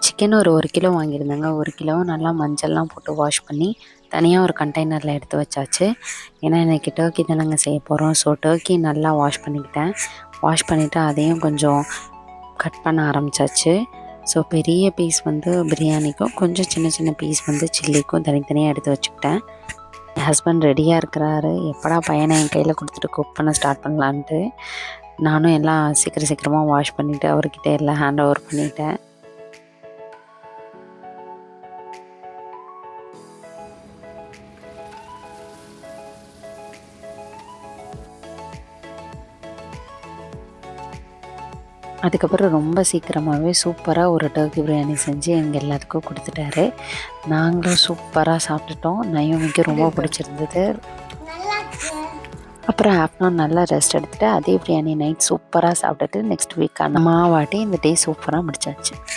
Chicken ஒரு 1 kilo வாங்கியிருந்தேங்க. 1 kilo நல்லா மஞ்சள்லாம் போட்டு வாஷ் பண்ணி தனியாக ஒரு கண்டெய்னரில் எடுத்து வச்சாச்சு. ஏன்னா இன்றைக்கி டர்க்கி தானங்க செய்ய போகிறோம். ஸோ டர்க்கி நல்லா வாஷ் பண்ணிக்கிட்டேன். வாஷ் பண்ணிவிட்டு அதையும் கொஞ்சம் கட் பண்ண ஆரம்பித்தாச்சு. ஸோ பெரிய பீஸ் வந்து பிரியாணிக்கும், கொஞ்சம் சின்ன சின்ன பீஸ் வந்து சில்லிக்கும் தனித்தனியாக எடுத்து வச்சுக்கிட்டேன். என் ஹஸ்பண்ட் ரெடியாக இருக்கிறாரு. எப்படா பையனை என் கையில் கொடுத்துட்டு குக் பண்ண ஸ்டார்ட் பண்ணலான்ட்டு. நானும் எல்லாம் சீக்கிரமாக வாஷ் பண்ணிவிட்டு அவர்கிட்ட எல்லாம் ஹேண்ட் ஓவர் பண்ணிட்டேன். அதுக்கப்புறம் ரொம்ப சீக்கிரமாகவே சூப்பராக ஒரு டர்க்கி பிரியாணி செஞ்சு எங்கள் எல்லாத்துக்கும் கொடுத்துட்டாரு. நாங்களும் சூப்பராக சாப்பிட்டுட்டோம். நயோமிக்கு ரொம்ப பிடிச்சிருந்தது. அப்புறம் ஆஃப்டர்நூன் நல்லா ரெஸ்ட் எடுத்துகிட்டு அதே பிரியாணி நைட் சூப்பராக சாப்பிட்டுட்டு நெக்ஸ்ட் வீக் அந்த மாவாட்டி இந்த டே சூப்பராக முடிச்சாச்சு.